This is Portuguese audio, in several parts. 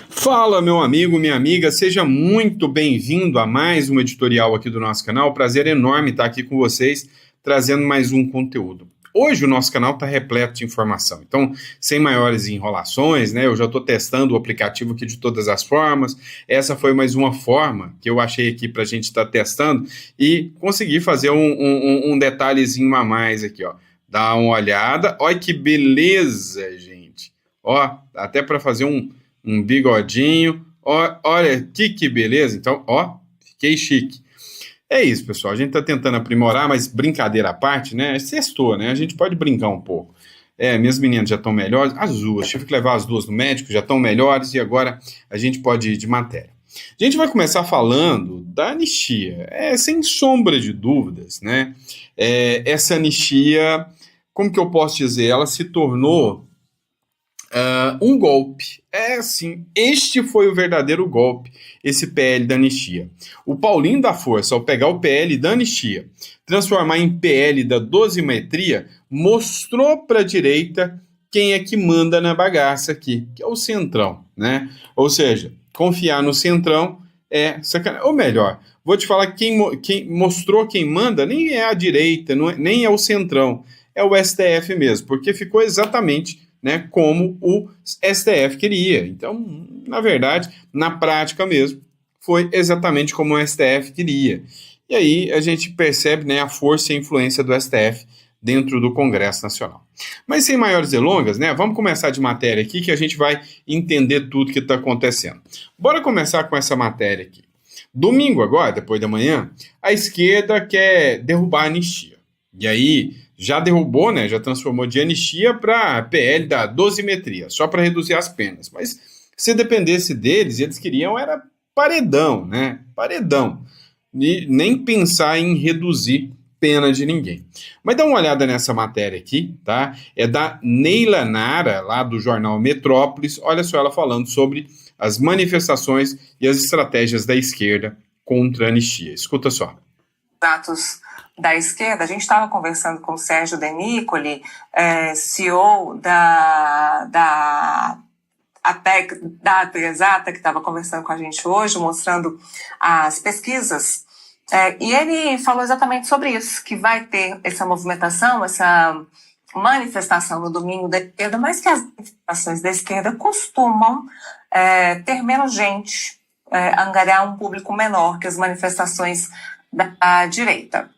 Fala, meu amigo, minha amiga, seja muito bem-vindo a mais uma editorial aqui do nosso canal. Prazer enorme estar aqui com vocês, trazendo mais um conteúdo. Hoje o nosso canal está repleto de informação, então, sem maiores enrolações, né? Eu já estou testando o aplicativo aqui de todas as formas. Essa foi mais uma forma que eu achei aqui para a gente estar testando e conseguir fazer um detalhezinho a mais aqui, ó. Dá uma olhada, olha que beleza, gente. Ó, até para fazer um bigodinho. Olha que beleza. Então, ó, fiquei chique. É isso, pessoal. A gente está tentando aprimorar, mas brincadeira à parte, né? Sextou, né? A gente pode brincar um pouco. Minhas meninas já estão melhores. As duas, tive que levar as duas no médico, já estão melhores e agora a gente pode ir de matéria. A gente vai começar falando da anistia. Sem sombra de dúvidas, né? Essa anistia, como que eu posso dizer? Ela se tornou um golpe. Sim, este foi o verdadeiro golpe, esse PL da anistia. O Paulinho da Força, ao pegar o PL da anistia, transformar em PL da dosimetria, mostrou para a direita quem é que manda na bagaça aqui, que é o Centrão, né? Ou seja, confiar no Centrão é sacanagem. Ou melhor, vou te falar quem mostrou quem manda, nem é a direita, nem é o Centrão, é o STF mesmo, porque ficou exatamente, né, como o STF queria. Então, na verdade, na prática mesmo, foi exatamente como o STF queria. E aí a gente percebe, né, a força e a influência do STF dentro do Congresso Nacional. Mas sem maiores delongas, né, vamos começar de matéria aqui que a gente vai entender tudo que está acontecendo. Bora começar com essa matéria aqui. Domingo agora, depois da manhã, a esquerda quer derrubar a anistia. E aí já derrubou, né, já transformou de anistia para PL da dosimetria, só para reduzir as penas. Mas se dependesse deles, eles queriam era paredão, né? Paredão. E nem pensar em reduzir pena de ninguém. Mas dá uma olhada nessa matéria aqui, tá? É da Neila Nara, lá do jornal Metrópolis. Olha só ela falando sobre as manifestações e as estratégias da esquerda contra a anistia. Escuta só. Dados da esquerda, a gente estava conversando com o Sérgio Denicoli, CEO da APEC, da Exata, que estava conversando com a gente hoje, mostrando as pesquisas, e ele falou exatamente sobre isso, que vai ter essa movimentação, essa manifestação no domingo da esquerda, mas que as manifestações da esquerda costumam ter menos gente, angariar um público menor que as manifestações da direita.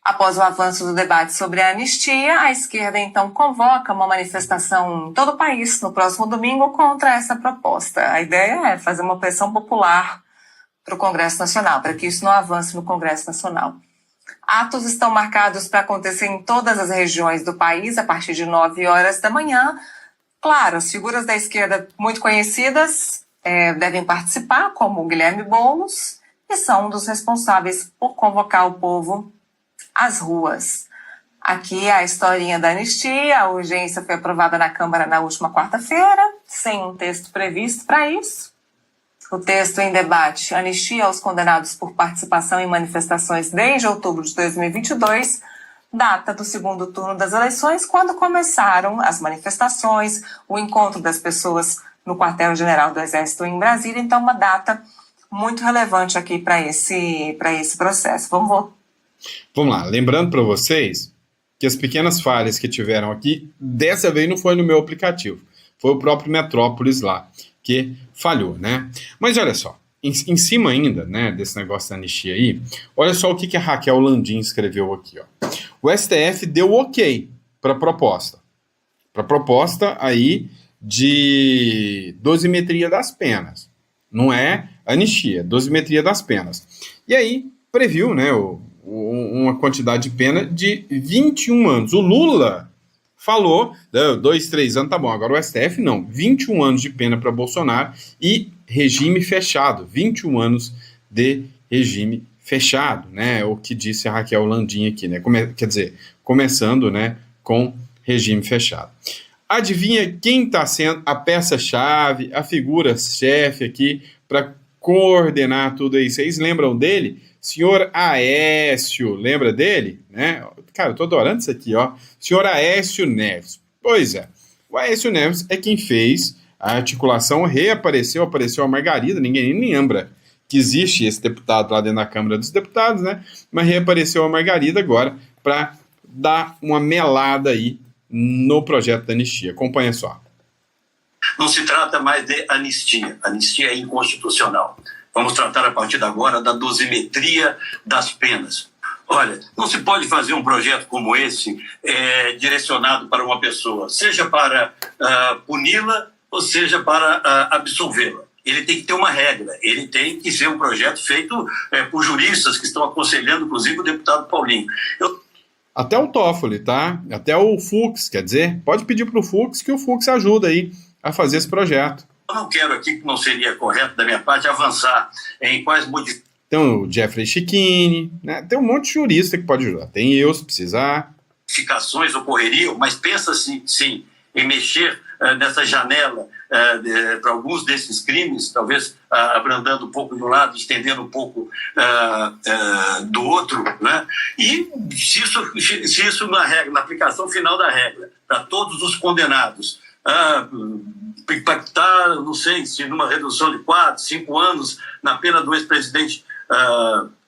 Após o avanço do debate sobre a anistia, a esquerda então convoca uma manifestação em todo o país no próximo domingo contra essa proposta. A ideia é fazer uma pressão popular para o Congresso Nacional, para que isso não avance no Congresso Nacional. Atos estão marcados para acontecer em todas as regiões do país a partir de 9 horas da manhã. Claro, as figuras da esquerda muito conhecidas devem participar, como o Guilherme Boulos, que são um dos responsáveis por convocar o povo às ruas. Aqui a historinha da anistia. A urgência foi aprovada na Câmara na última quarta-feira, sem um texto previsto para isso. O texto em debate: anistia aos condenados por participação em manifestações desde outubro de 2022, data do segundo turno das eleições, quando começaram as manifestações, o encontro das pessoas no quartel-general do Exército em Brasília. Então, uma data muito relevante aqui para esse processo. Vamos lá, lembrando para vocês que as pequenas falhas que tiveram aqui, dessa vez não foi no meu aplicativo, foi o próprio Metrópolis lá que falhou, né? Mas olha só, em cima ainda, né, desse negócio da anistia aí, olha só o que a Raquel Landim escreveu aqui, ó. O STF deu ok para a proposta aí de dosimetria das penas, não é anistia, dosimetria das penas. E aí previu, né, uma quantidade de pena de 21 anos. O Lula falou, 2, 3 anos, tá bom, agora o STF não, 21 anos de pena para Bolsonaro e regime fechado, 21 anos de regime fechado, né, o que disse a Raquel Landim aqui, né, quer dizer, começando, né, com regime fechado. Adivinha quem está sendo a peça-chave, a figura-chefe aqui para coordenar tudo isso? Vocês lembram dele? Senhor Aécio, lembra dele? Né? Cara, eu tô adorando isso aqui, ó. Senhor Aécio Neves. Pois é, o Aécio Neves é quem fez a articulação reapareceu, apareceu a Margarida, ninguém nem lembra que existe esse deputado lá dentro da Câmara dos Deputados, né? Mas reapareceu a Margarida agora para dar uma melada aí no projeto da anistia. Acompanha só. Não se trata mais de anistia. Anistia é inconstitucional. Vamos tratar a partir de agora da dosimetria das penas. Olha, não se pode fazer um projeto como esse direcionado para uma pessoa, seja para puni-la ou seja para absolvê-la. Ele tem que ter uma regra, ele tem que ser um projeto feito por juristas que estão aconselhando, inclusive, o deputado Paulinho. Até o Toffoli, tá? Até o Fux, quer dizer, pode pedir para o Fux que o Fux ajuda aí a fazer esse projeto. Eu não quero aqui, que não seria correto da minha parte, avançar em quais modificações. Tem o Jeffrey Schichini, né? Tem um monte de jurista que pode ajudar. Tem eu, se precisar. Modificações ocorreriam, mas pensa-se, sim, em mexer nessa janela para alguns desses crimes, talvez abrandando um pouco de um lado, estendendo um pouco do outro, né? E se isso na aplicação final da regra, para todos os condenados, impactar, não sei, se numa redução de 4, 5 anos na pena do ex-presidente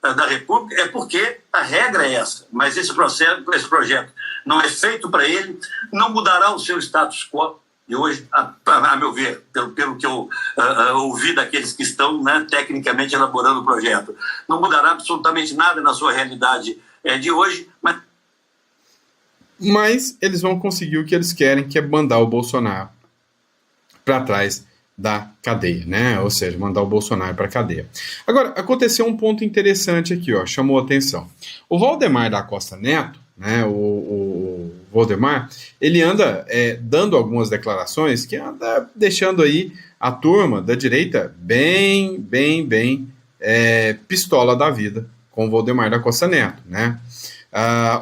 da República, é porque a regra é essa, mas esse projeto não é feito para ele, não mudará o seu status quo. E hoje, a meu ver, pelo que eu ouvi daqueles que estão, né, tecnicamente elaborando o projeto, não mudará absolutamente nada na sua realidade de hoje, mas eles vão conseguir o que eles querem, que é mandar o Bolsonaro para trás da cadeia, né? Ou seja, mandar o Bolsonaro para a cadeia. Agora, aconteceu um ponto interessante aqui, ó, chamou a atenção. O Valdemar da Costa Neto, né, o Valdemar, ele anda dando algumas declarações que anda deixando aí a turma da direita bem pistola da vida com o Valdemar da Costa Neto, né?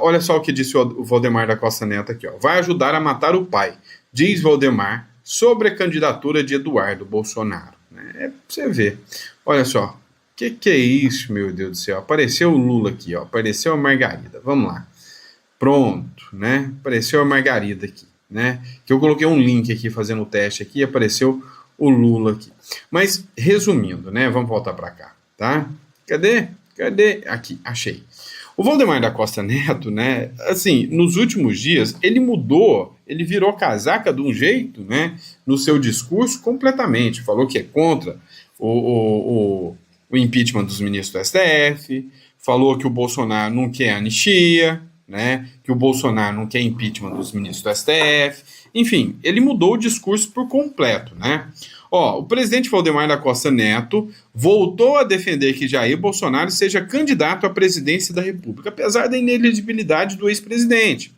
Olha só o que disse o Valdemar da Costa Neto aqui, ó. Vai ajudar a matar o pai, diz Valdemar, sobre a candidatura de Eduardo Bolsonaro. Pra você ver. Olha só. Que é isso, meu Deus do céu? Apareceu o Lula aqui, ó. Apareceu a Margarida. Vamos lá. Pronto, né? Apareceu a Margarida aqui, né? Que eu coloquei um link aqui fazendo o teste aqui e apareceu o Lula aqui. Mas, resumindo, né? Vamos voltar para cá, tá? Cadê? Aqui, achei. O Valdemar da Costa Neto, né, assim, nos últimos dias, ele mudou, ele virou casaca de um jeito, né, no seu discurso completamente. Falou que é contra o impeachment dos ministros do STF, falou que o Bolsonaro não quer anistia, né, que o Bolsonaro não quer impeachment dos ministros do STF. Enfim, ele mudou o discurso por completo, né. O presidente Valdemar da Costa Neto voltou a defender que Jair Bolsonaro seja candidato à presidência da República, apesar da inelegibilidade do ex-presidente.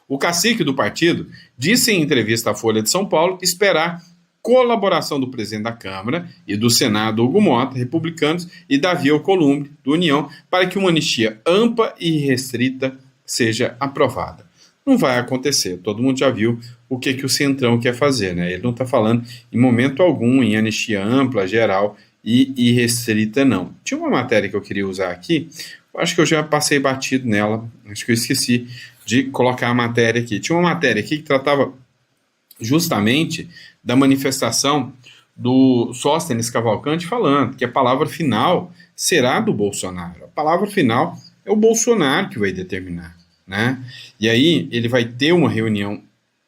O cacique do partido disse em entrevista à Folha de São Paulo esperar colaboração do presidente da Câmara e do Senado, Hugo Mota, republicanos, e Davi Alcolumbre, do União, para que uma anistia ampla e restrita seja aprovada. Não vai acontecer, todo mundo já viu o que o Centrão quer fazer, né? Ele não está falando em momento algum em anistia ampla, geral e irrestrita, não. Tinha uma matéria que eu queria usar aqui, acho que eu já passei batido nela, acho que eu esqueci de colocar a matéria aqui. Tinha uma matéria aqui que tratava justamente da manifestação do Sóstenes Cavalcante falando que a palavra final será do Bolsonaro. A palavra final é o Bolsonaro que vai determinar, né? E aí ele vai ter uma reunião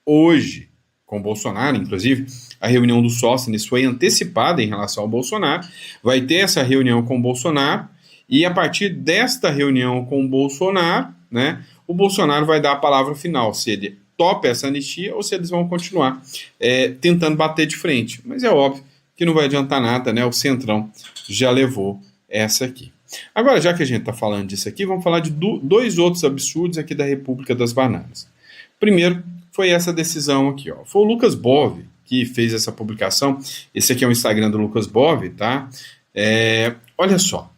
hoje com o Bolsonaro, inclusive a reunião do Sóstenes foi antecipada em relação ao Bolsonaro, vai ter essa reunião com o Bolsonaro e a partir desta reunião com o Bolsonaro, né, o Bolsonaro vai dar a palavra final, se ele topa essa anistia ou se eles vão continuar tentando bater de frente. Mas é óbvio que não vai adiantar nada, né? O Centrão já levou essa aqui. Agora, já que a gente está falando disso aqui, vamos falar de dois outros absurdos aqui da República das Bananas. Primeiro, foi essa decisão aqui, ó. Foi o Lucas Bove que fez essa publicação. Esse aqui é o Instagram do Lucas Bove, tá? Olha só.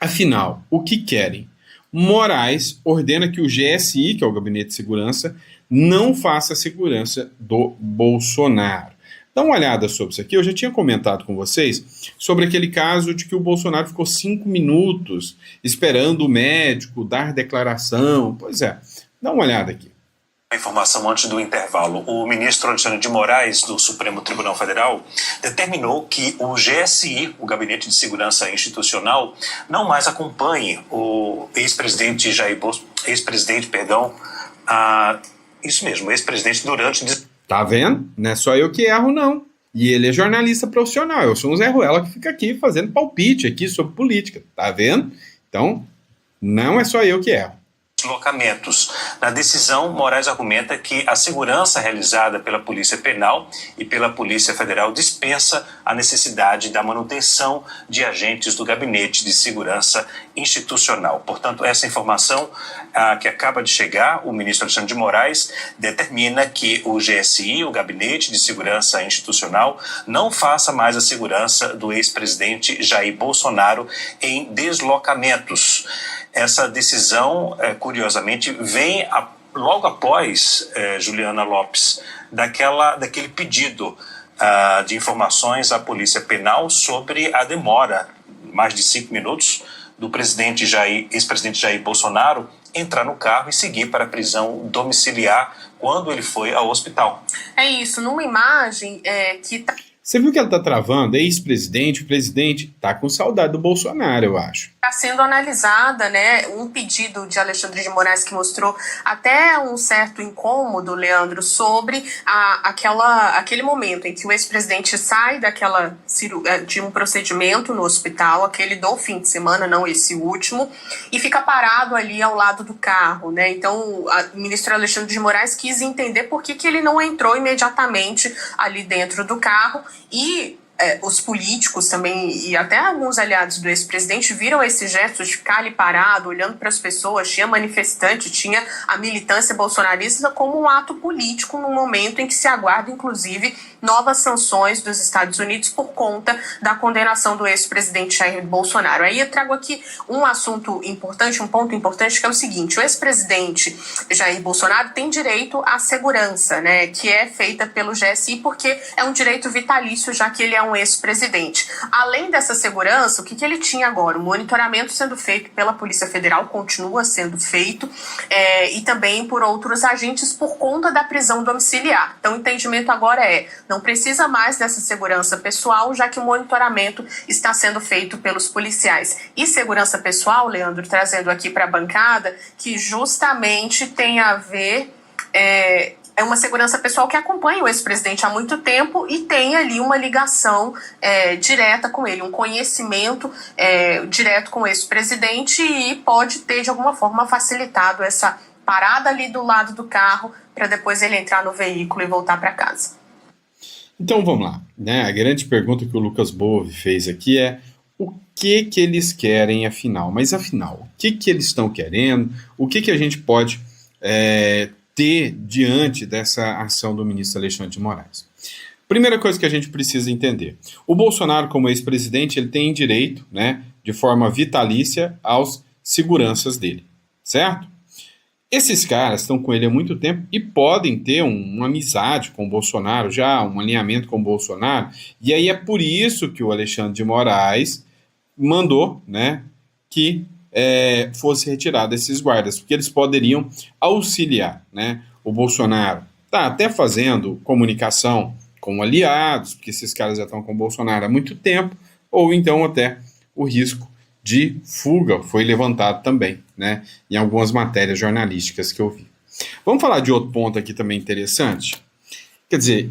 Afinal, o que querem? Moraes ordena que o GSI, que é o Gabinete de Segurança, não faça a segurança do Bolsonaro. Dá uma olhada sobre isso aqui. Eu já tinha comentado com vocês sobre aquele caso de que o Bolsonaro ficou 5 minutos esperando o médico dar declaração. Pois é, dá uma olhada aqui. A informação antes do intervalo. O ministro Alexandre de Moraes, do Supremo Tribunal Federal, determinou que o GSI, o Gabinete de Segurança Institucional, não mais acompanhe o ex-presidente ex-presidente durante... Tá vendo? Não é só eu que erro, não. E ele é jornalista profissional. Eu sou um Zé Ruela que fica aqui fazendo palpite aqui sobre política. Tá vendo? Então, não é só eu que erro. Deslocamentos. Na decisão, Moraes argumenta que a segurança realizada pela Polícia Penal e pela Polícia Federal dispensa a necessidade da manutenção de agentes do Gabinete de Segurança Institucional. Portanto, essa informação que acaba de chegar, o ministro Alexandre de Moraes determina que o GSI, o Gabinete de Segurança Institucional, não faça mais a segurança do ex-presidente Jair Bolsonaro em deslocamentos. Essa decisão, curiosamente, vem logo após, Juliana Lopes, daquele pedido de informações à Polícia Penal sobre a demora, mais de 5 minutos, do ex-presidente Jair Bolsonaro entrar no carro e seguir para a prisão domiciliar quando ele foi ao hospital. É isso, numa imagem que... Você viu que ela tá travando? Ex-presidente, o presidente tá com saudade do Bolsonaro, eu acho. Está sendo analisada, né, um pedido de Alexandre de Moraes que mostrou até um certo incômodo, Leandro, sobre aquele momento em que o ex-presidente sai de um procedimento no hospital, aquele do fim de semana, não esse último, e fica parado ali ao lado do carro, né? Então, o ministro Alexandre de Moraes quis entender por que ele não entrou imediatamente ali dentro do carro e... os políticos também e até alguns aliados do ex-presidente viram esse gesto de ficar ali parado, olhando para as pessoas, tinha manifestante, tinha a militância bolsonarista como um ato político no momento em que se aguarda, inclusive, novas sanções dos Estados Unidos por conta da condenação do ex-presidente Jair Bolsonaro. Aí eu trago aqui um assunto importante, um ponto importante, que é o seguinte: o ex-presidente Jair Bolsonaro tem direito à segurança, né, que é feita pelo GSI, porque é um direito vitalício, já que ele é um ex-presidente. Além dessa segurança, o que ele tinha agora? O monitoramento sendo feito pela Polícia Federal, continua sendo feito, e também por outros agentes por conta da prisão domiciliar. Então o entendimento agora não precisa mais dessa segurança pessoal, já que o monitoramento está sendo feito pelos policiais. E segurança pessoal, Leandro, trazendo aqui para a bancada, que justamente tem a ver... É uma segurança pessoal que acompanha o ex-presidente há muito tempo e tem ali uma ligação direta com ele, um conhecimento direto com o ex-presidente, e pode ter, de alguma forma, facilitado essa parada ali do lado do carro para depois ele entrar no veículo e voltar para casa. Então vamos lá, né? A grande pergunta que o Lucas Bove fez aqui é: o que eles querem afinal? Mas afinal, o que eles estão querendo? O que a gente pode ter diante dessa ação do ministro Alexandre de Moraes? Primeira coisa que a gente precisa entender: o Bolsonaro, como ex-presidente, ele tem direito, né, de forma vitalícia aos seguranças dele, certo? Esses caras estão com ele há muito tempo e podem ter uma amizade com o Bolsonaro, já um alinhamento com o Bolsonaro, e aí é por isso que o Alexandre de Moraes mandou, né, que fosse retirado esses guardas, porque eles poderiam auxiliar, né? O Bolsonaro está até fazendo comunicação com aliados, porque esses caras já estão com o Bolsonaro há muito tempo, ou então até o risco de fuga foi levantado também, né, em algumas matérias jornalísticas que eu vi. Vamos falar de outro ponto aqui também interessante? Quer dizer,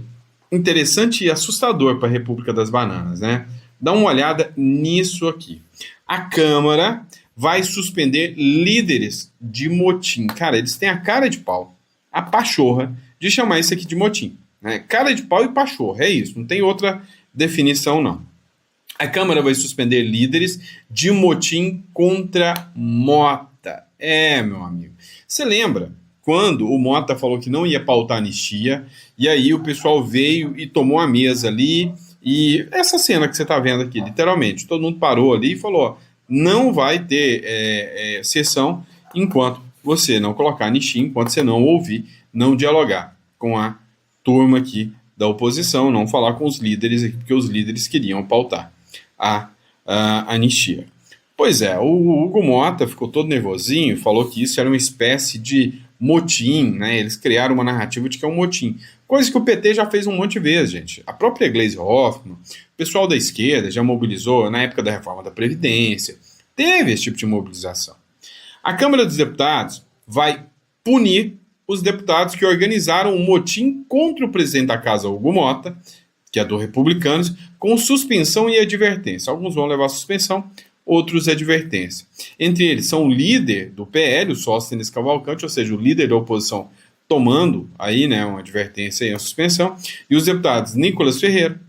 interessante e assustador para a República das Bananas, né? Dá uma olhada nisso aqui. A Câmara vai suspender líderes de motim. Cara, eles têm a cara de pau, a pachorra, de chamar isso aqui de motim, né? Cara de pau e pachorra, é isso, não tem outra definição, não. A Câmara vai suspender líderes de motim contra Mota. Meu amigo. Você lembra quando o Mota falou que não ia pautar anistia, e aí o pessoal veio e tomou a mesa ali, e essa cena que você está vendo aqui, literalmente, todo mundo parou ali e falou: não vai ter sessão enquanto você não colocar anistia, enquanto você não ouvir, não dialogar com a turma aqui da oposição, não falar com os líderes, porque os líderes queriam pautar a anistia. Pois é, o Hugo Mota ficou todo nervosinho, falou que isso era uma espécie de motim, né? Eles criaram uma narrativa de que é um motim. Coisa que o PT já fez um monte de vezes, gente. A própria Gleisi Hoffmann, o pessoal da esquerda já mobilizou na época da reforma da Previdência. Teve esse tipo de mobilização. A Câmara dos Deputados vai punir os deputados que organizaram um motim contra o presidente da Casa, Hugo Mota, que é do Republicanos, com suspensão e advertência. Alguns vão levar suspensão, outros advertência. Entre eles são o líder do PL, o Sóstenes Cavalcante, ou seja, o líder da oposição tomando aí, né, uma advertência e uma suspensão, e os deputados Nicolas Ferreira,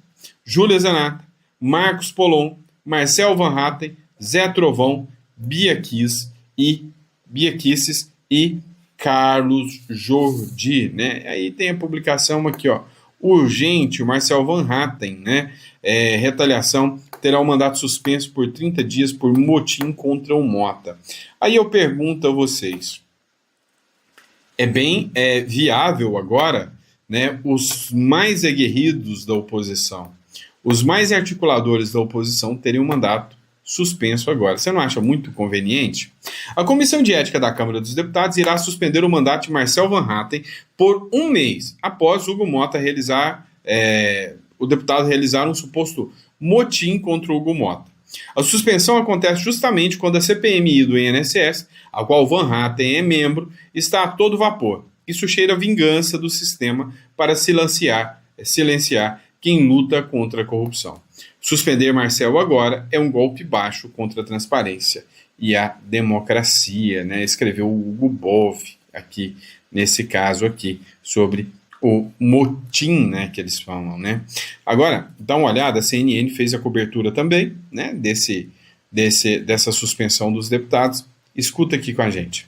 Júlia Zanata, Marcos Polon, Marcel Van Hatten, Zé Trovão, Bia Kicis e Carlos Jordi, né? Aí tem a publicação aqui, ó, urgente, o Marcel Van Hatten, né? Retaliação, terá o mandato suspenso por 30 dias por motim contra o Mota. Aí eu pergunto a vocês, é bem viável agora, né, os mais aguerridos da oposição, os mais articuladores da oposição terem um mandato suspenso agora. Você não acha muito conveniente? A Comissão de Ética da Câmara dos Deputados irá suspender o mandato de Marcel Van Hatten por 1 mês, após Hugo Mota o deputado realizar um suposto motim contra o Hugo Mota. A suspensão acontece justamente quando a CPMI do INSS, a qual Van Hatten é membro, está a todo vapor. Isso cheira a vingança do sistema para silenciar quem luta contra a corrupção. Suspender Marcel agora é um golpe baixo contra a transparência e a democracia, né? Escreveu o Hugo Boff aqui, nesse caso aqui, sobre o motim, né, que eles falam, né? Agora, dá uma olhada, a CNN fez a cobertura também, né, dessa suspensão dos deputados. Escuta aqui com a gente.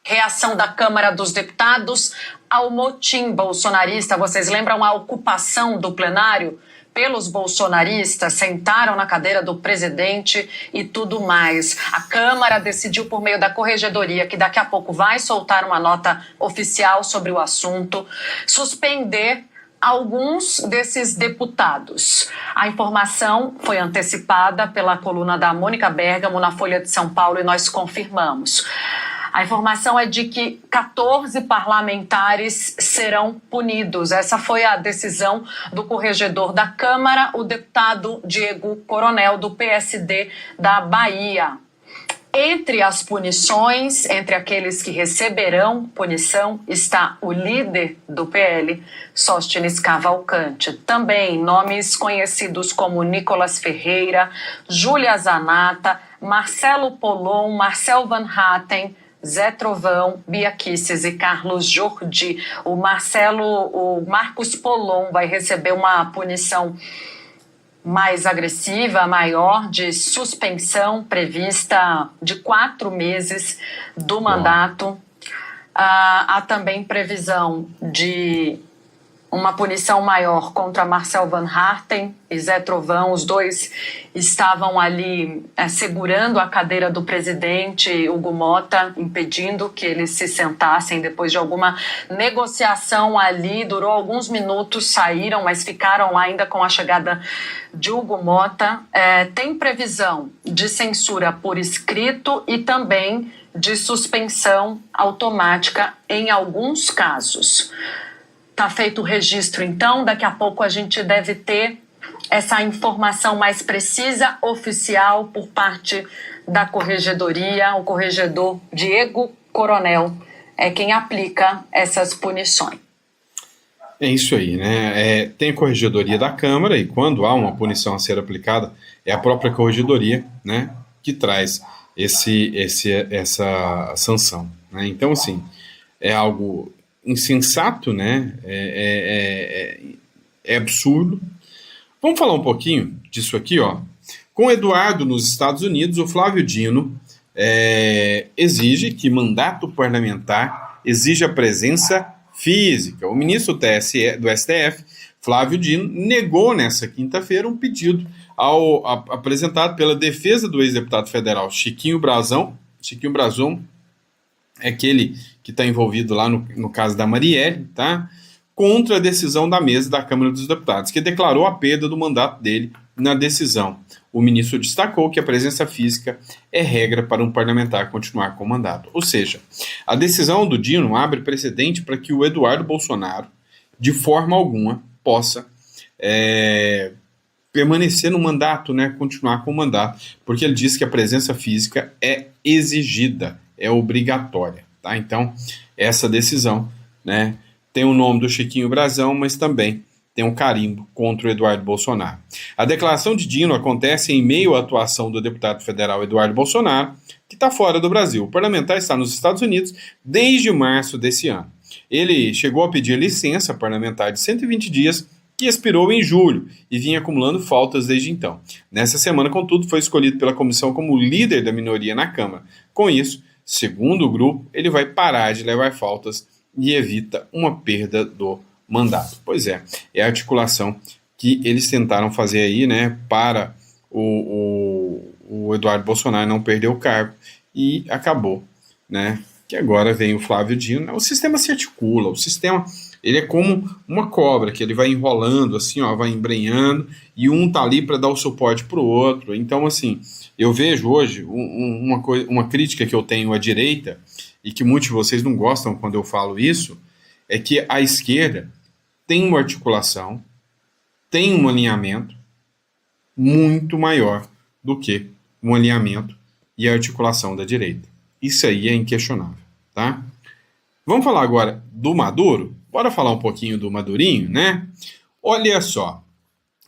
Reação da Câmara dos Deputados ao motim bolsonarista. Vocês lembram a ocupação do plenário pelos bolsonaristas? Sentaram na cadeira do presidente e tudo mais. A Câmara decidiu por meio da Corregedoria, que daqui a pouco vai soltar uma nota oficial sobre o assunto, suspender alguns desses deputados. A informação foi antecipada pela coluna da Mônica Bergamo na Folha de São Paulo e nós confirmamos. A informação é de que 14 parlamentares serão punidos. Essa foi a decisão do corregedor da Câmara, o deputado Diego Coronel, do PSD da Bahia. Entre as punições, entre aqueles que receberão punição, está o líder do PL, Sóstenes Cavalcante. Também nomes conhecidos como Nicolas Ferreira, Júlia Zanata, Marcelo Polon, Marcel Van Hatten, Zé Trovão, Bia Kicis e Carlos Jordi. O Marcos Polon vai receber uma punição mais agressiva, maior, de suspensão prevista de 4 meses do mandato. Há também previsão de uma punição maior contra Marcel Van Hatten e Zé Trovão. Os dois estavam ali segurando a cadeira do presidente Hugo Mota, impedindo que eles se sentassem. Depois de alguma negociação ali, durou alguns minutos, saíram, mas ficaram lá ainda com a chegada de Hugo Mota. Tem previsão de censura por escrito e também de suspensão automática em alguns casos. Está feito o registro, então, daqui a pouco a gente deve ter essa informação mais precisa, oficial, por parte da Corregedoria. O corregedor Diego Coronel é quem aplica essas punições. É isso aí, né? Tem a Corregedoria da Câmara e quando há uma punição a ser aplicada, é a própria Corregedoria, né, que traz essa sanção, né? Então, assim, é algo insensato, né? É absurdo. Vamos falar um pouquinho disso aqui, ó. Com Eduardo nos Estados Unidos, o Flávio Dino exige que mandato parlamentar exija presença física. O ministro do STF, Flávio Dino, negou nessa quinta-feira um pedido apresentado pela defesa do ex-deputado federal Chiquinho Brazão. Chiquinho Brazão é aquele que está envolvido lá no caso da Marielle, tá? Contra a decisão da mesa da Câmara dos Deputados, que declarou a perda do mandato dele na decisão. o ministro destacou que a presença física é regra para um parlamentar continuar com o mandato. Ou seja, a decisão do Dino abre precedente para que o Eduardo Bolsonaro, de forma alguma, possa permanecer no mandato, né, continuar com o mandato, porque ele diz que a presença física é exigida, é obrigatória. Tá? Então, essa decisão, né, tem o nome do Chiquinho Brazão, mas também tem um carimbo contra o Eduardo Bolsonaro. A declaração de Dino acontece em meio à atuação do deputado federal Eduardo Bolsonaro, que está fora do Brasil. O parlamentar está nos Estados Unidos desde março desse ano. Ele chegou a pedir licença parlamentar de 120 dias, que expirou em julho e vinha acumulando faltas desde então. Nessa semana, contudo, foi escolhido pela comissão como líder da minoria na Câmara. Com isso, segundo o grupo, ele vai parar de levar faltas e evita uma perda do mandato. Pois é a articulação que eles tentaram fazer aí, né, para o Eduardo Bolsonaro não perder o cargo, e acabou, né, que agora vem o Flávio Dino. O sistema se articula, o sistema, ele é como uma cobra, que ele vai enrolando assim, ó, vai embrenhando, e um tá ali para dar o suporte pro outro. Então, assim, eu vejo hoje uma crítica que eu tenho à direita, e que muitos de vocês não gostam quando eu falo isso, é que a esquerda tem uma articulação, tem um alinhamento muito maior do que um alinhamento e a articulação da direita. Isso aí é inquestionável, tá? Vamos falar agora do Maduro? Bora falar um pouquinho do Madurinho, né? Olha só,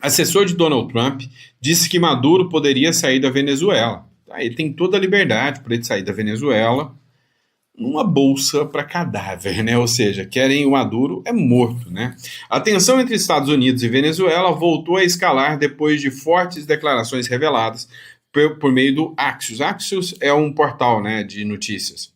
assessor de Donald Trump disse que Maduro poderia sair da Venezuela. Tá? Ele tem toda a liberdade para ele sair da Venezuela numa bolsa para cadáver, né? Ou seja, querem o Maduro é morto, né? A tensão entre Estados Unidos e Venezuela voltou a escalar depois de fortes declarações reveladas por meio do Axios. Axios é um portal, né, de notícias.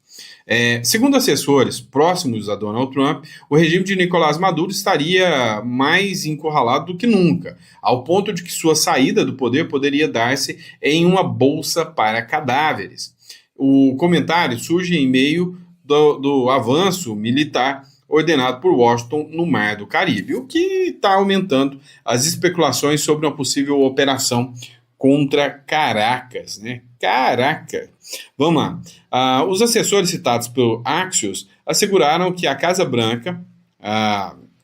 Segundo assessores próximos a Donald Trump, o regime de Nicolás Maduro estaria mais encurralado do que nunca, ao ponto de que sua saída do poder poderia dar-se em uma bolsa para cadáveres. O comentário surge em meio do avanço militar ordenado por Washington no Mar do Caribe, o que está aumentando as especulações sobre uma possível operação contra Caracas, né? Caraca! Vamos lá. Os assessores citados pelo Axios asseguraram que a Casa Branca,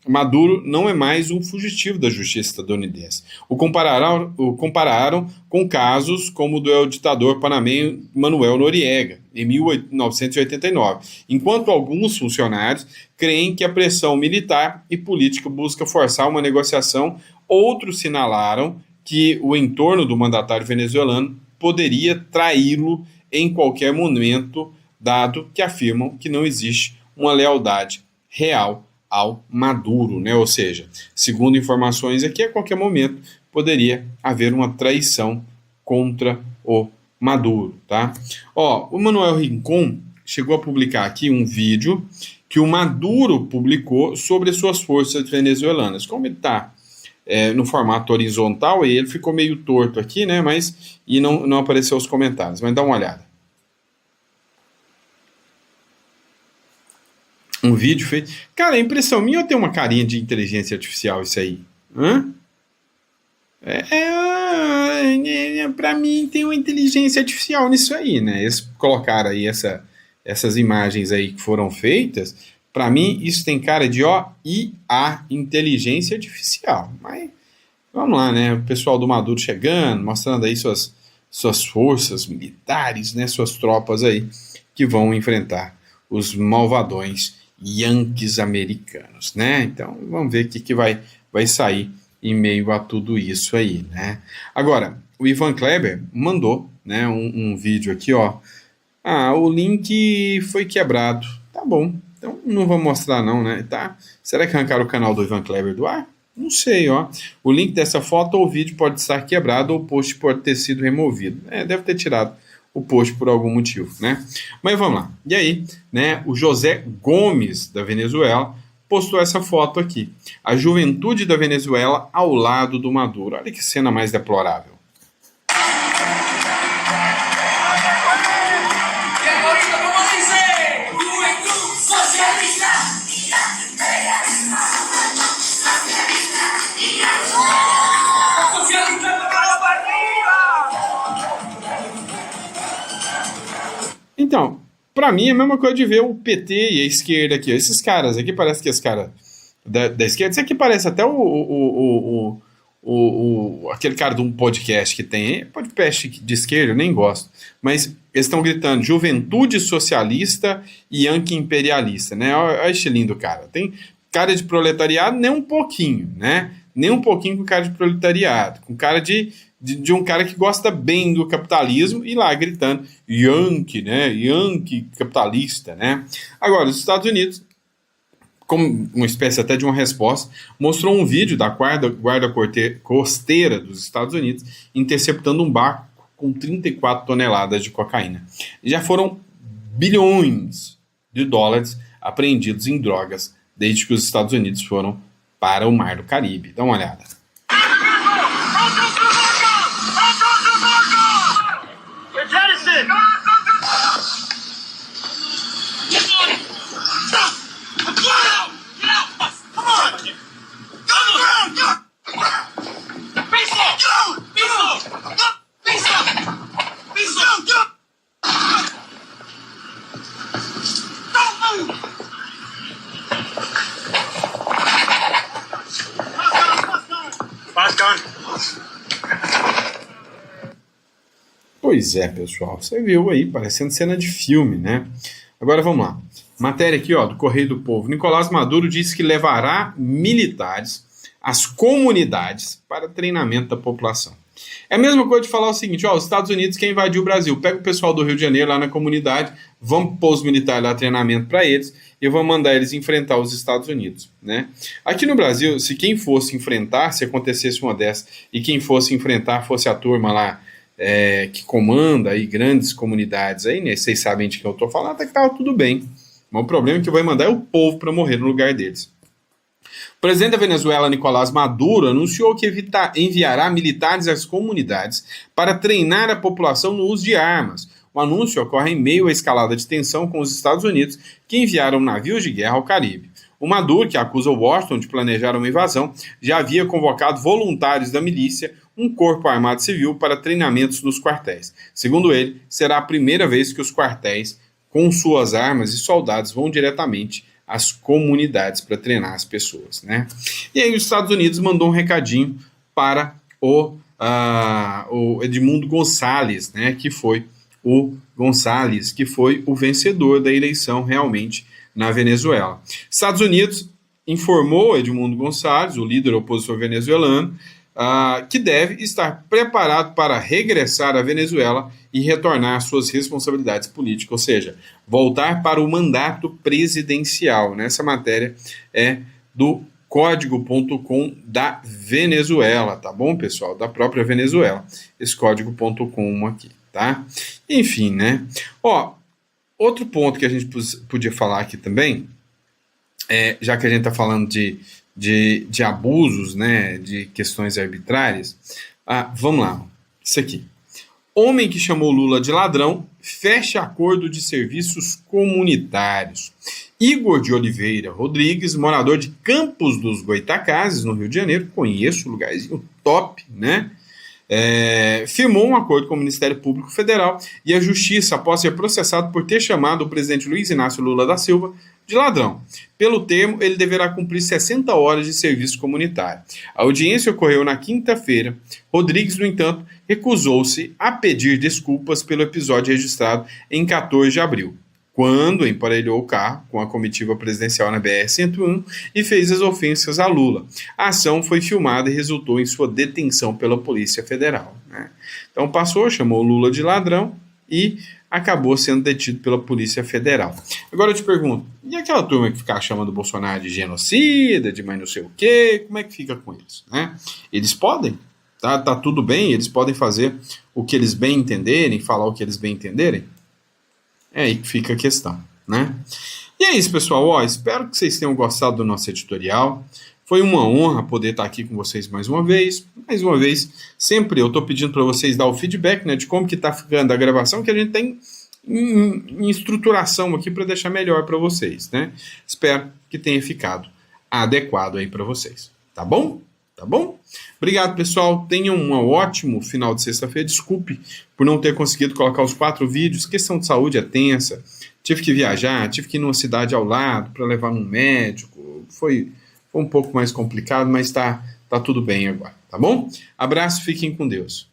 Maduro, não é mais um fugitivo da justiça estadunidense. O compararam com casos como o do ditador panamenho Manuel Noriega, em 1989, enquanto alguns funcionários creem que a pressão militar e política busca forçar uma negociação. Outros sinalaram que o entorno do mandatário venezuelano poderia traí-lo em qualquer momento, dado que afirmam que não existe uma lealdade real ao Maduro, né? Ou seja, segundo informações aqui, a qualquer momento poderia haver uma traição contra o Maduro, tá? O Manuel Rincon chegou a publicar aqui um vídeo que o Maduro publicou sobre suas forças venezuelanas. Como ele está no formato horizontal, e ele ficou meio torto aqui, né? E não apareceu os comentários, mas dá uma olhada. Um vídeo feito. Cara, a impressão minha, ou tem uma carinha de inteligência artificial isso aí? Pra mim tem uma inteligência artificial nisso aí, né? Eles colocaram aí essas imagens aí que foram feitas. Pra mim, isso tem cara de IA, inteligência artificial. Mas vamos lá, né? O pessoal do Maduro chegando, mostrando aí suas forças militares, né? Suas tropas aí que vão enfrentar os malvadões yankees americanos, né? Então, vamos ver o que vai sair em meio a tudo isso aí, né? Agora, o Ivan Kleber mandou, né, um vídeo aqui, o link foi quebrado. Tá bom, então não vou mostrar não, né? Tá? Será que arrancaram o canal do Ivan Kleber do ar? Não sei, O link dessa foto ou vídeo pode estar quebrado ou o post pode ter sido removido. Deve ter tirado o post por algum motivo, né? Mas vamos lá. E aí, né, o José Gomes, da Venezuela, postou essa foto aqui. A juventude da Venezuela ao lado do Maduro. Olha que cena mais deplorável. Então, para mim é a mesma coisa de ver o PT e a esquerda aqui. Esses caras aqui, parece que esse cara da esquerda, isso aqui parece até aquele cara de um podcast que tem, podcast de esquerda, eu nem gosto, mas eles estão gritando juventude socialista e anti-imperialista, né? Olha esse lindo cara. Tem cara de proletariado, nem um pouquinho, né? Nem um pouquinho com cara de proletariado, com cara de um cara que gosta bem do capitalismo e lá gritando Yankee, né? Yankee capitalista, né? Agora, os Estados Unidos, como uma espécie até de uma resposta, mostrou um vídeo da guarda costeira dos Estados Unidos interceptando um barco com 34 toneladas de cocaína. Já foram bilhões de dólares apreendidos em drogas desde que os Estados Unidos foram para o Mar do Caribe. Dá uma olhada. Pois é, pessoal, você viu aí, parecendo cena de filme, né? Agora vamos lá. Matéria aqui, ó, do Correio do Povo. Nicolás Maduro disse que levará militares às comunidades para treinamento da população. É a mesma coisa de falar o seguinte, ó, os Estados Unidos quer invadir o Brasil. Pega o pessoal do Rio de Janeiro lá na comunidade, vamos pôr os militares lá, treinamento para eles, e vamos mandar eles enfrentar os Estados Unidos, né? Aqui no Brasil, se quem fosse enfrentar, se acontecesse uma dessas, e quem fosse enfrentar fosse a turma lá, que comanda aí grandes comunidades aí, né? Vocês sabem de quem eu estou falando, até que estava tudo bem. Mas o problema é que vai mandar o povo para morrer no lugar deles. O presidente da Venezuela, Nicolás Maduro, anunciou que enviará militares às comunidades para treinar a população no uso de armas. O anúncio ocorre em meio à escalada de tensão com os Estados Unidos, que enviaram navios de guerra ao Caribe. O Maduro, que acusa Washington de planejar uma invasão, já havia convocado voluntários da milícia, um corpo armado civil, para treinamentos nos quartéis. Segundo ele, será a primeira vez que os quartéis, com suas armas e soldados, vão diretamente às comunidades para treinar as pessoas, né? E aí os Estados Unidos mandou um recadinho para o Edmundo Gonçalves, né? Que foi o vencedor da eleição realmente na Venezuela. Estados Unidos informou Edmundo Gonçalves, o líder opositor venezuelano, que deve estar preparado para regressar à Venezuela e retornar às suas responsabilidades políticas, ou seja, voltar para o mandato presidencial. Essa matéria é do código.com da Venezuela, tá bom, pessoal? Da própria Venezuela, esse código.com aqui, tá? Enfim, né? Outro ponto que a gente podia falar aqui também, já que a gente está falando de abusos, né, de questões arbitrárias, vamos lá, isso aqui. Homem que chamou Lula de ladrão fecha acordo de serviços comunitários. Igor de Oliveira Rodrigues, morador de Campos dos Goytacazes, no Rio de Janeiro, conheço o lugarzinho top, né? Firmou um acordo com o Ministério Público Federal e a Justiça após ser processado por ter chamado o presidente Luiz Inácio Lula da Silva de ladrão. Pelo termo, ele deverá cumprir 60 horas de serviço comunitário. A audiência ocorreu na quinta-feira. Rodrigues, no entanto, recusou-se a pedir desculpas pelo episódio registrado em 14 de abril, quando emparelhou o carro com a comitiva presidencial na BR-101 e fez as ofensas a Lula. A ação foi filmada e resultou em sua detenção pela Polícia Federal, né? Então passou, chamou Lula de ladrão e acabou sendo detido pela Polícia Federal. Agora eu te pergunto, e aquela turma que fica chamando o Bolsonaro de genocida, de mais não sei o quê, como é que fica com eles, né? Eles podem, tá tudo bem, eles podem fazer o que eles bem entenderem, falar o que eles bem entenderem? É aí que fica a questão, né? E é isso, pessoal. Espero que vocês tenham gostado do nosso editorial. Foi uma honra poder estar aqui com vocês mais uma vez. Mais uma vez, sempre eu estou pedindo para vocês dar o feedback, né, de como que está ficando a gravação, que a gente tem em estruturação aqui para deixar melhor para vocês, né? Espero que tenha ficado adequado aí para vocês. Tá bom? tá bom? Obrigado, pessoal. Tenham um ótimo final de sexta-feira. Desculpe por não ter conseguido colocar os 4 vídeos. Questão de saúde é tensa. Tive que viajar, tive que ir numa cidade ao lado para levar num médico. Foi um pouco mais complicado, mas tá tudo bem agora, tá bom? Abraço, fiquem com Deus.